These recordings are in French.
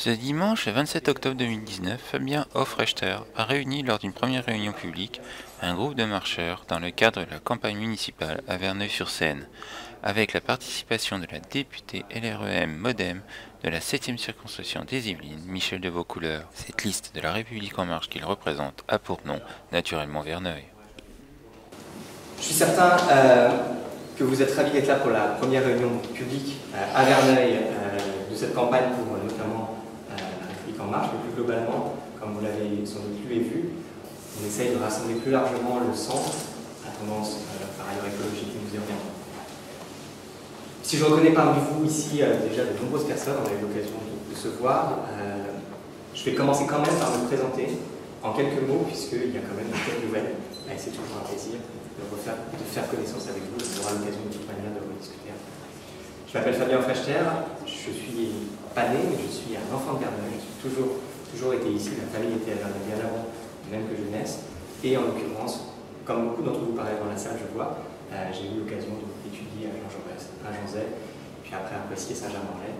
Ce dimanche 27 octobre 2019, Fabien Hofrechter a réuni lors d'une première réunion publique un groupe de marcheurs dans le cadre de la campagne municipale à Verneuil-sur-Seine, avec la participation de la députée LREM Modem de la 7e circonscription des Yvelines, Michel de Vaucouleurs. Cette liste de la République en marche qu'il représente a pour nom naturellement Verneuil. Je suis certain que vous êtes ravis d'être là pour la première réunion publique à Verneuil de cette campagne pour notamment la République en marche, mais plus globalement, comme vous l'avez sans doute lu et vu, on essaye de rassembler plus largement le centre, à tendance par ailleurs écologique qui nous y reviendra. Si je reconnais parmi vous ici déjà de nombreuses personnes, on a eu l'occasion de se voir, je vais commencer quand même par me présenter en quelques mots, puisqu'il y a quand même une telle nouvelle, et c'est toujours un plaisir de faire connaissance avec vous, on aura l'occasion de toute manière de rediscuter. Je m'appelle Fabien Hofrechter, je suis pas né, mais je suis un enfant de Verneuil, j'ai toujours été ici, ma famille était à Verneuil bien avant même que je naisse, et en l'occurrence, comme beaucoup d'entre vous parlez dans la salle, je vois, j'ai eu l'occasion d'étudier à Jean Jaurès, à Jean Zay, puis après à Poitiers, Saint-Germain-en-Laye,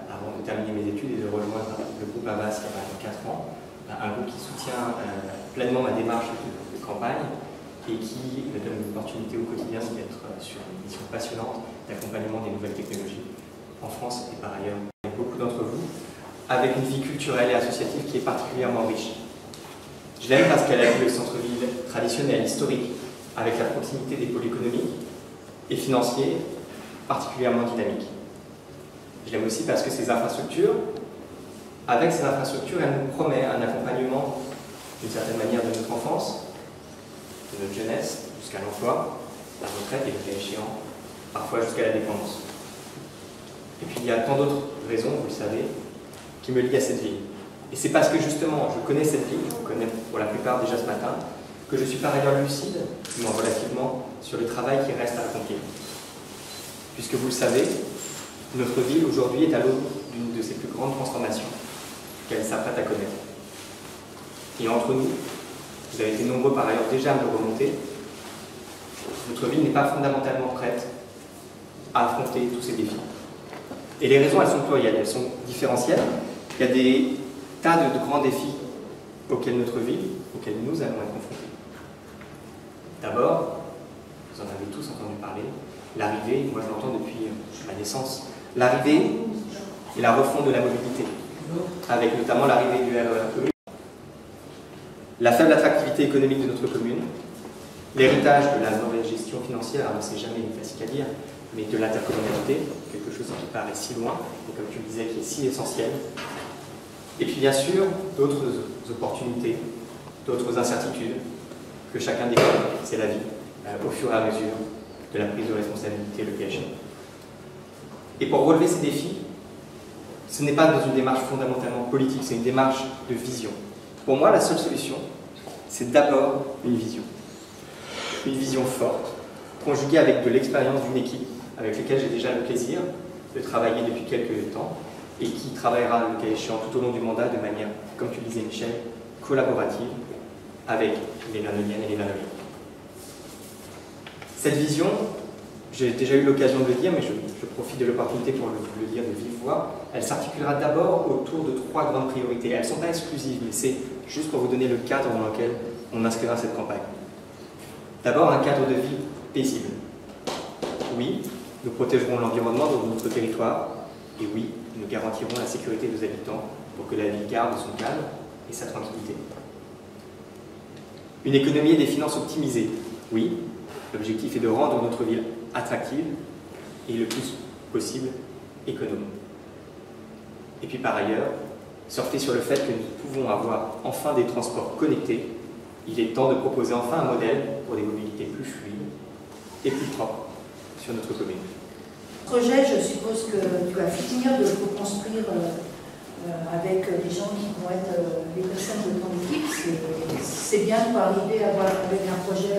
avant de terminer mes études et de rejoindre le groupe Havas il y a maintenant 4 ans, un groupe qui soutient pleinement ma démarche de campagne et qui me donne l'opportunité au quotidien d'être sur une mission passionnante d'accompagnement des nouvelles technologies en France et par ailleurs avec beaucoup d'entre vous, avec une vie culturelle et associative qui est particulièrement riche. Je l'aime parce qu'elle a le centre-ville traditionnel, historique, avec la proximité des pôles économiques et financiers particulièrement dynamiques. Je l'aime aussi parce que avec ces infrastructures, elle nous promet un accompagnement d'une certaine manière de notre enfance, de notre jeunesse, jusqu'à l'emploi, la retraite et le cas échéant, parfois jusqu'à la dépendance. Et puis il y a tant d'autres raisons, vous le savez, qui me lient à cette ville. Et c'est parce que justement, je connais cette ville, je vous connais pour la plupart déjà ce matin, que je suis par ailleurs lucide, du moins relativement, sur le travail qui reste à accomplir. Puisque vous le savez, notre ville aujourd'hui est à l'aube d'une de ses plus grandes transformations qu'elle s'apprête à connaître. Et entre nous, vous avez été nombreux par ailleurs déjà à me le remonter, notre ville n'est pas fondamentalement prête à affronter tous ces défis. Et les raisons, elles sont plurielles, elles sont différentielles. Il y a des tas de grands défis auxquels nous allons être confrontés. D'abord, vous en avez tous entendu parler, l'arrivée, moi je l'entends depuis ma naissance, l'arrivée et la refonte de la mobilité, avec notamment l'arrivée du RER, la faible attractivité économique de notre commune, l'héritage de la mauvaise gestion financière, alors c'est jamais facile à dire, mais de l'intercommunalité, quelque chose qui paraît si loin, et comme tu le disais, qui est si essentiel. Et puis bien sûr, d'autres opportunités, d'autres incertitudes que chacun découvre, c'est la vie, au fur et à mesure de la prise de responsabilité, le cas échéant. Et pour relever ces défis, ce n'est pas dans une démarche fondamentalement politique, c'est une démarche de vision. Pour moi, la seule solution, c'est d'abord une vision. Une vision forte, conjuguée avec de l'expérience d'une équipe avec laquelle j'ai déjà le plaisir de travailler depuis quelques temps et qui travaillera, le cas échéant, tout au long du mandat de manière, comme tu le disais Michel, collaborative avec les Verneuiliennes et les Verneuiliens. Cette vision, j'ai déjà eu l'occasion de le dire, mais je profite de l'opportunité pour le dire de vive voix, elle s'articulera d'abord autour de 3 grandes priorités. Elles ne sont pas exclusives, mais c'est juste pour vous donner le cadre dans lequel on inscrira cette campagne. D'abord, un cadre de vie paisible. Oui, nous protégerons l'environnement de notre territoire, et oui, nous garantirons la sécurité de nos habitants pour que la ville garde son calme et sa tranquillité. Une économie et des finances optimisées. Oui, l'objectif est de rendre notre ville attractive et le plus possible économe. Et puis par ailleurs, surfer sur le fait que nous pouvons avoir enfin des transports connectés. Il est temps de proposer enfin un modèle pour des mobilités plus fluides et plus propres sur notre commune. Projet, je suppose que tu vas finir de le construire avec des gens qui vont être les personnes de ton équipe. C'est bien de pas arriver avec un projet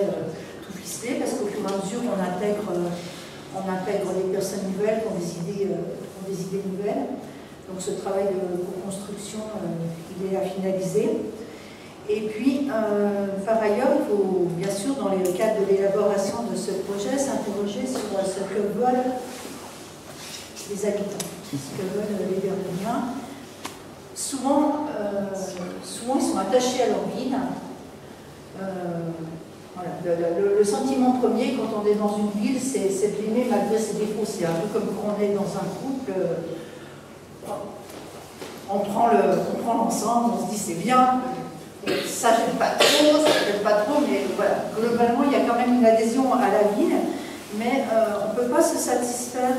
tout ficelé, parce qu'au fur et à mesure on intègre les personnes nouvelles qui ont des idées nouvelles. Donc ce travail de co-construction, il est à finaliser. Et puis, par ailleurs, il faut bien sûr, dans le cadre de l'élaboration de ce projet, s'interroger sur ce que veulent les habitants, ce que veulent les Verneuiliens. souvent, ils sont attachés à leur ville. Voilà. Le sentiment premier quand on est dans une ville, c'est de l'aimer malgré ses défauts. C'est un peu comme quand on est dans un couple, on prend l'ensemble, on se dit c'est bien, ça j'aime pas trop, ça j'aime pas trop, mais voilà. Globalement, il y a quand même une adhésion à la ville, mais on ne peut pas se satisfaire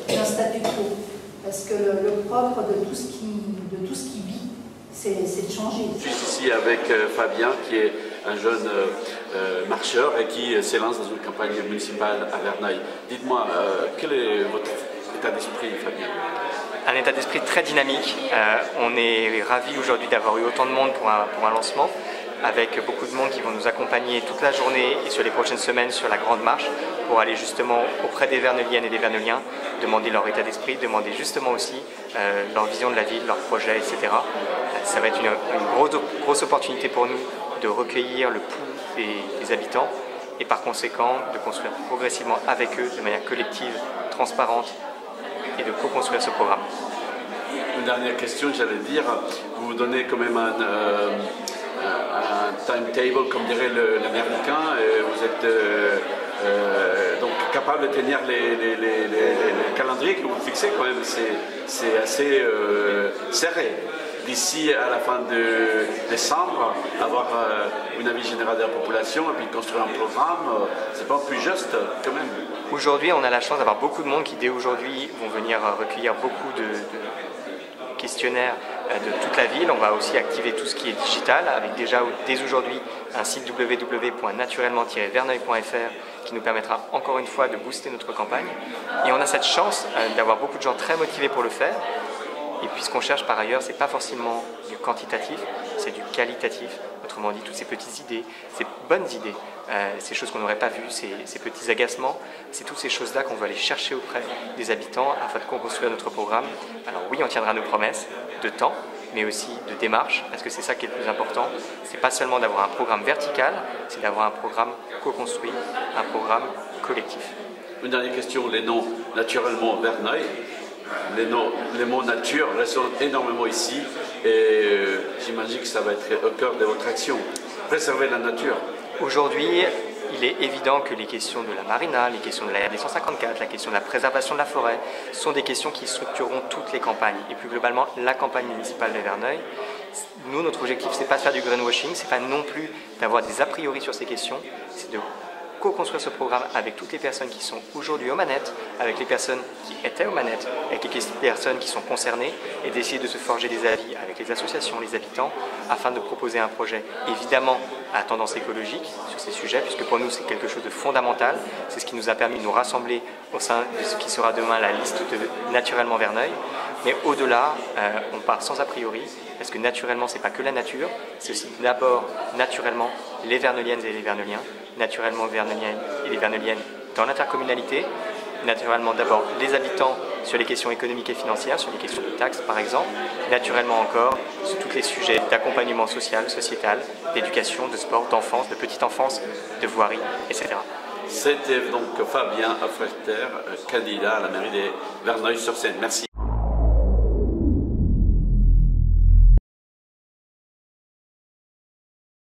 d'un statu quo, parce que le propre de tout ce qui vit, c'est de changer. Je suis ici avec Fabien, qui est un jeune marcheur et qui s'élance dans une campagne municipale à Verneuil. Dites-moi, quel est votre état d'esprit, Fabien? Un état d'esprit très dynamique. On est ravis aujourd'hui d'avoir eu autant de monde pour un lancement, avec beaucoup de monde qui vont nous accompagner toute la journée et sur les prochaines semaines sur la grande marche pour aller justement auprès des Verneuiliennes et des Verneuiliens, demander leur état d'esprit, demander justement aussi leur vision de la ville, leurs projets, etc. Ça va être une grosse opportunité pour nous de recueillir le pouls des habitants et par conséquent de construire progressivement avec eux de manière collective, transparente et de co-construire ce programme. Une dernière question, j'allais dire, vous donnez quand même un timetable, comme dirait l'américain, vous êtes donc capable de tenir les calendriers que vous fixez quand même, c'est assez serré. D'ici à la fin de décembre, avoir une avis général de la population et puis construire un programme, c'est pas plus juste quand même. Aujourd'hui, on a la chance d'avoir beaucoup de monde qui dès aujourd'hui vont venir recueillir beaucoup de questionnaires de toute la ville. On va aussi activer tout ce qui est digital avec déjà dès aujourd'hui un site www.naturellement-verneuil.fr qui nous permettra encore une fois de booster notre campagne. Et on a cette chance d'avoir beaucoup de gens très motivés pour le faire. Et puis ce qu'on cherche par ailleurs, c'est pas forcément du quantitatif, c'est du qualitatif. Autrement dit, toutes ces petites idées, ces bonnes idées, ces choses qu'on n'aurait pas vues, ces petits agacements, c'est toutes ces choses-là qu'on veut aller chercher auprès des habitants afin de co-construire notre programme. Alors oui, on tiendra nos promesses de temps, mais aussi de démarche, parce que c'est ça qui est le plus important. C'est pas seulement d'avoir un programme vertical, c'est d'avoir un programme co-construit, un programme collectif. Une dernière question, les noms naturellement Verneuil. Les mots nature résonnent énormément ici et j'imagine que ça va être au cœur de votre action. Préserver la nature. Aujourd'hui, il est évident que les questions de la marina, les questions de la RD 154, la question de la préservation de la forêt sont des questions qui structureront toutes les campagnes et plus globalement la campagne municipale de Verneuil. Nous, notre objectif, c'est pas de faire du greenwashing, c'est pas non plus d'avoir des a priori sur ces questions, c'est de co-construire ce programme avec toutes les personnes qui sont aujourd'hui aux manettes, avec les personnes qui étaient aux manettes, avec les personnes qui sont concernées et d'essayer de se forger des avis avec les associations, les habitants, afin de proposer un projet évidemment à tendance écologique sur ces sujets, puisque pour nous c'est quelque chose de fondamental, c'est ce qui nous a permis de nous rassembler au sein de ce qui sera demain la liste de Naturellement Verneuil. Mais au-delà, on part sans a priori, parce que naturellement c'est pas que la nature, c'est aussi d'abord naturellement les Verneuiliennes et les Verneuiliens, naturellement Verneuiliennes et les Verneuiliennes dans l'intercommunalité, naturellement d'abord les habitants sur les questions économiques et financières, sur les questions de taxes par exemple, naturellement encore sur tous les sujets d'accompagnement social, sociétal, d'éducation, de sport, d'enfance, de petite enfance, de voirie, etc. C'était donc Fabien Hoffrechter, candidat à la mairie de Verneuil-sur-Seine. Merci.